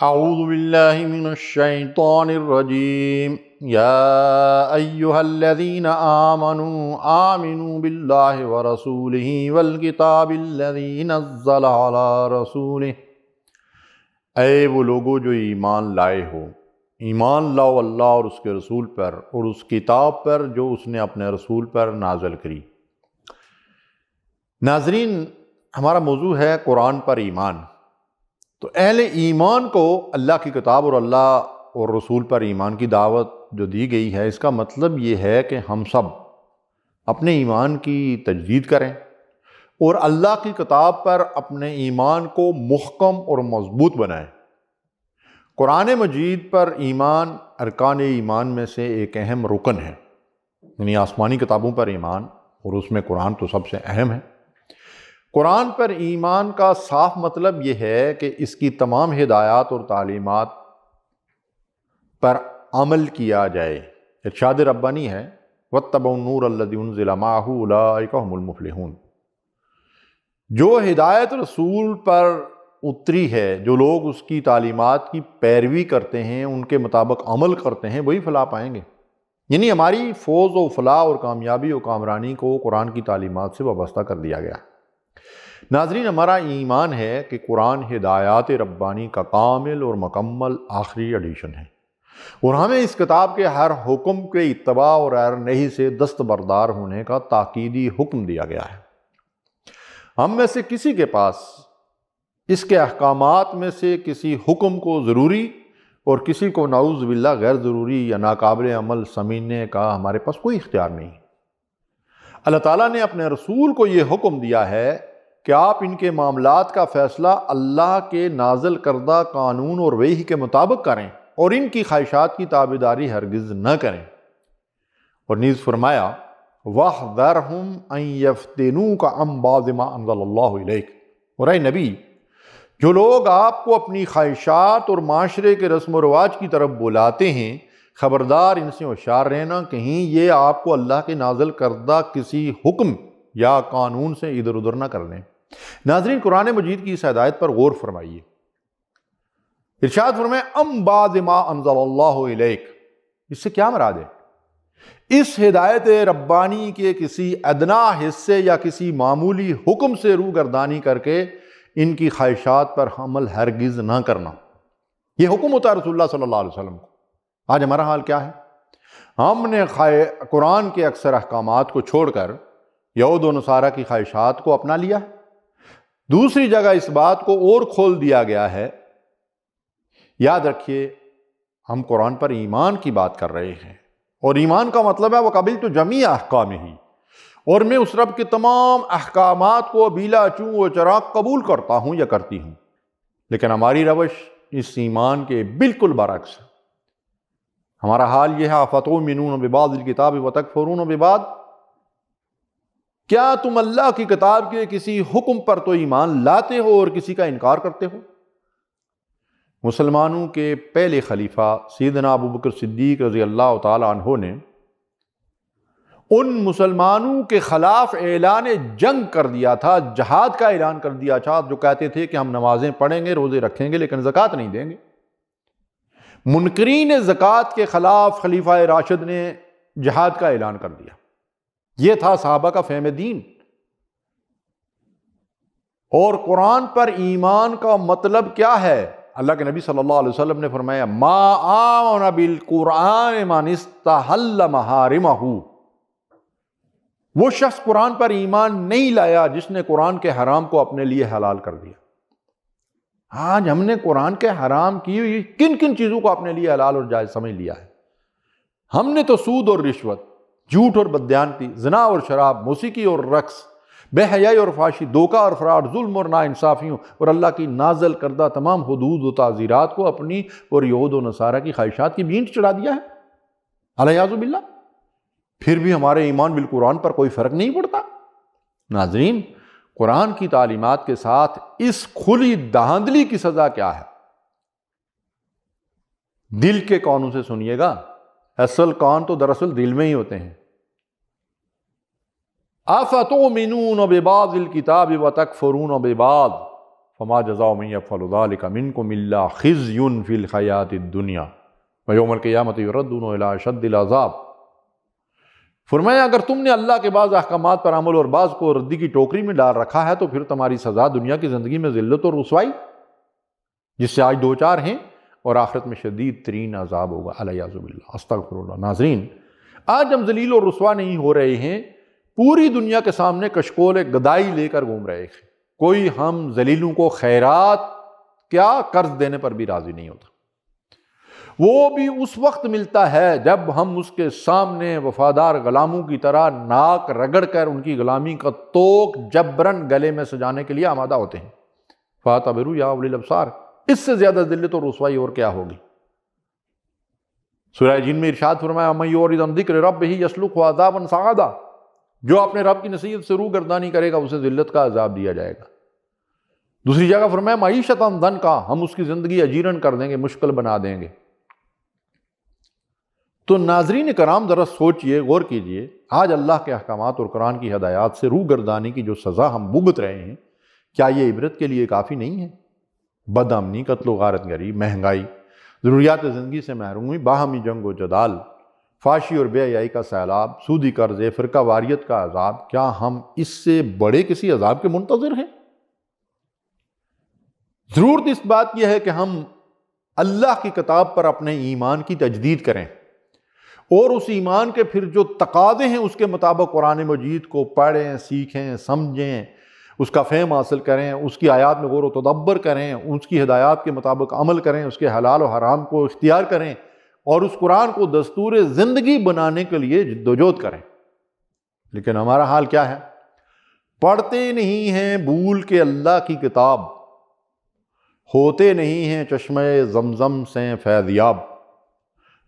اعوذ باللہ من الشیطان الرجیم یا ایہا الذین آمنوا آمنوا باللہ ورسولہ والکتاب الذی نزل علی رسولہ، اے وہ لوگو جو ایمان لائے ہو، ایمان لاؤ اللہ اور اس کے رسول پر اور اس کتاب پر جو اس نے اپنے رسول پر نازل کری۔ ناظرین، ہمارا موضوع ہے قرآن پر ایمان۔ تو اہل ایمان کو اللہ کی کتاب اور اللہ اور رسول پر ایمان کی دعوت جو دی گئی ہے، اس کا مطلب یہ ہے کہ ہم سب اپنے ایمان کی تجدید کریں اور اللہ کی کتاب پر اپنے ایمان کو محکم اور مضبوط بنائیں۔ قرآن مجید پر ایمان ارکان ایمان میں سے ایک اہم رکن ہے، یعنی آسمانی کتابوں پر ایمان، اور اس میں قرآن تو سب سے اہم ہے۔ قرآن پر ایمان کا صاف مطلب یہ ہے کہ اس کی تمام ہدایات اور تعلیمات پر عمل کیا جائے۔ ارشاد ربانی ہے وَاتَّبَعُوا النُّورَ الَّذِي أُنزِلَ مَعَهُ أُولَٰئِكَ هُمُ الْمُفْلِحُونَ۔ جو ہدایت رسول پر اتری ہے، جو لوگ اس کی تعلیمات کی پیروی کرتے ہیں، ان کے مطابق عمل کرتے ہیں، وہی فلاح پائیں گے۔ یعنی ہماری فوز و فلاح اور کامیابی و کامرانی کو قرآن کی تعلیمات سے وابستہ کر دیا گیا۔ ناظرین، ہمارا ایمان ہے کہ قرآن ہدایات ربانی کا کامل اور مکمل آخری ایڈیشن ہے، اور ہمیں اس کتاب کے ہر حکم کے اتباع اور ہر نہی سے دستبردار ہونے کا تاکیدی حکم دیا گیا ہے۔ ہم میں سے کسی کے پاس اس کے احکامات میں سے کسی حکم کو ضروری اور کسی کو نعوذ باللہ غیر ضروری یا ناقابل عمل سمجھنے کا ہمارے پاس کوئی اختیار نہیں۔ اللہ تعالیٰ نے اپنے رسول کو یہ حکم دیا ہے کہ آپ ان کے معاملات کا فیصلہ اللہ کے نازل کردہ قانون اور وحی کے مطابق کریں اور ان کی خواہشات کی تابعداری ہرگز نہ کریں۔ اور نیز فرمایا وَاحْذَرْهُمْ أَن يَفْتِنُوكَ عَن بَعْضِ مَا أَنزَلَ اللَّهُ إِلَيْكَ۔ اور اے نبی، جو لوگ آپ کو اپنی خواہشات اور معاشرے کے رسم و رواج کی طرف بلاتے ہیں، خبردار ان سے ہوشیار رہنا، کہیں یہ آپ کو اللہ کے نازل کردہ کسی حکم یا قانون سے ادھر ادھر نہ کر لیں۔ ناظرین، قرآن مجید کی اس ہدایت پر غور فرمائیے۔ ارشاد فرمائے ام بعد ما انزل اللہ الیک، اس سے کیا مراد ہے؟ اس ہدایت ربانی کے کسی ادنا حصے یا کسی معمولی حکم سے روگردانی کر کے ان کی خواہشات پر عمل ہرگز نہ کرنا۔ یہ حکم ہوتا ہے رسول اللہ صلی اللہ علیہ وسلم کو۔ آج ہمارا حال کیا ہے؟ ہم نے قرآن کے اکثر احکامات کو چھوڑ کر یہود و نصارہ کی خواہشات کو اپنا لیا ہے۔ دوسری جگہ اس بات کو اور کھول دیا گیا ہے۔ یاد رکھیے، ہم قرآن پر ایمان کی بات کر رہے ہیں، اور ایمان کا مطلب ہے وَقَبِلْتُ جَمِيعَ أَحْكَامِهِ، اور میں اس رب کے تمام احکامات کو بلا چوں و چراغ قبول کرتا ہوں یا کرتی ہوں۔ لیکن ہماری روش اس ایمان کے بالکل برعکس ہے۔ ہمارا حال یہ ہے أَفَتُؤْمِنُونَ بِبَعْضِ الْكِتَابِ وَتَكْفُرُونَ بِبَعْضٍ، کیا تم اللہ کی کتاب کے کسی حکم پر تو ایمان لاتے ہو اور کسی کا انکار کرتے ہو؟ مسلمانوں کے پہلے خلیفہ سیدنا ابو بکر صدیق رضی اللہ تعالی عنہ نے ان مسلمانوں کے خلاف اعلان جنگ کر دیا تھا، جہاد کا اعلان کر دیا تھا، جو کہتے تھے کہ ہم نمازیں پڑھیں گے، روزے رکھیں گے، لیکن زکوٰۃ نہیں دیں گے۔ منکرین زکوٰۃ کے خلاف خلیفہ راشد نے جہاد کا اعلان کر دیا۔ یہ تھا صحابہ کا فہم دین۔ اور قرآن پر ایمان کا مطلب کیا ہے؟ اللہ کے نبی صلی اللہ علیہ وسلم نے فرمایا ما آمن بالقرآن من استحل محارمہ، وہ شخص قرآن پر ایمان نہیں لایا جس نے قرآن کے حرام کو اپنے لیے حلال کر دیا۔ آج ہم نے قرآن کے حرام کی ہوئی کن کن چیزوں کو اپنے لیے حلال اور جائز سمجھ لیا ہے؟ ہم نے تو سود اور رشوت، جھوٹ اور بددیانتی، زنا اور شراب، موسیقی اور رقص، بے حیائی اور فحاشی، دھوکہ اور فراڈ، ظلم اور ناانصافیوں اور اللہ کی نازل کردہ تمام حدود و تعزیرات کو اپنی اور یہود و نصارہ کی خواہشات کی بھینٹ چڑھا دیا ہے، الیاذ باللہ۔ پھر بھی ہمارے ایمان بالقرآن پر کوئی فرق نہیں پڑتا۔ ناظرین، قرآن کی تعلیمات کے ساتھ اس کھلی دھاندلی کی سزا کیا ہے؟ دل کے کانوں سے سنیے گا، اصل کان تو دراصل دل میں ہی ہوتے ہیں۔ أَفَتُؤْمِنُونَ بِبَعْضِ الْكِتَابِ وَتَكْفُرُونَ بِبَعْضٍ، فما جزاء من یفعل ذلک منکم الا خزی فی الحیاۃ الدنیا ویوم القیامۃ یردون الی اشد العذاب۔ فرمایا اگر تم نے اللہ کے بعض احکامات پر عمل اور بعض کو ردی کی ٹوکری میں ڈال رکھا ہے تو پھر تمہاری سزا دنیا کی زندگی میں ذلت اور رسوائی، جس سے آج دو چار ہیں، اور آخرت میں شدید ترین عذاب ہوگا، الیاذ باللہ، استغفر اللہ۔ ناظرین، آج ہم ذلیل اور رسوا نہیں ہو رہے ہیں، پوری دنیا کے سامنے کشکول گدائی لے کر گھوم رہے ہیں۔ کوئی ہم ذلیلوں کو خیرات کیا قرض دینے پر بھی راضی نہیں ہوتا، وہ بھی اس وقت ملتا ہے جب ہم اس کے سامنے وفادار غلاموں کی طرح ناک رگڑ کر ان کی غلامی کا توق جبرن گلے میں سجانے کے لیے آمادہ ہوتے ہیں۔ فَاعْتَبِرُوا يَا أُولِي الْأَبْصَارِ، اس سے زیادہ ذلت اور رسوائی اور کیا ہوگی؟ سورہ جن میں ارشاد فرمایا مَن يُعْرِضْ عَن ذِكْرِ رَبِّهِ يَسْلُكْهُ عَذَابًا صَعَدًا، جو اپنے رب کی نصیحت سے روگردانی کرے گا اسے ذلت کا عذاب دیا جائے گا۔ دوسری جگہ فرمایا معیشتاً ضنکا، ہم اس کی زندگی اجیرن کر دیں گے، مشکل بنا دیں گے۔ تو ناظرین کرام ذرا سوچئے، غور کیجئے، آج اللہ کے احکامات اور قرآن کی ہدایات سے روگردانی کی جو سزا ہم بھگت رہے ہیں، کیا یہ عبرت کے لیے کافی نہیں ہے؟ بد امنی، قتل و غارت گری، مہنگائی، ضروریات زندگی سے محرومی، باہمی جنگ و جدال، فحاشی اور بے حیائی کا سیلاب، سودی قرض، فرقہ واریت کا عذاب، کیا ہم اس سے بڑے کسی عذاب کے منتظر ہیں؟ ضرورت اس بات کی ہے کہ ہم اللہ کی کتاب پر اپنے ایمان کی تجدید کریں اور اس ایمان کے پھر جو تقاضے ہیں اس کے مطابق قرآن مجید کو پڑھیں، سیکھیں، سمجھیں، اس کا فہم حاصل کریں، اس کی آیات میں غور و تدبر کریں، اس کی ہدایات کے مطابق عمل کریں، اس کے حلال و حرام کو اختیار کریں اور اس قرآن کو دستور زندگی بنانے کے لیے جدوجہد کریں۔ لیکن ہمارا حال کیا ہے؟ پڑھتے نہیں ہیں بھول کے اللہ کی کتاب، ہوتے نہیں ہیں چشمہ زمزم سے فیضیاب،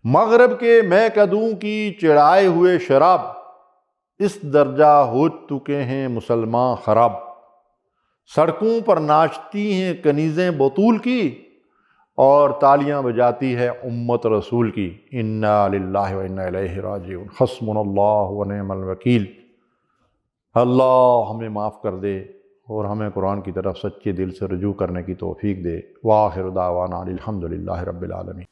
مغرب کے میں کدوں کی چڑھائے ہوئے شراب، اس درجہ ہو چکے ہیں مسلمان خراب، سڑکوں پر ناچتی ہیں کنیزیں بطول کی اور تالیاں بجاتی ہے امت رسول کی۔ انا للہ و انا الیہ راجعون، حسبنا اللہ و نعم الوکیل۔ اللہ ہمیں معاف کر دے اور ہمیں قرآن کی طرف سچے دل سے رجوع کرنے کی توفیق دے۔ وآخر دعوانا الحمدللہ رب العالمین۔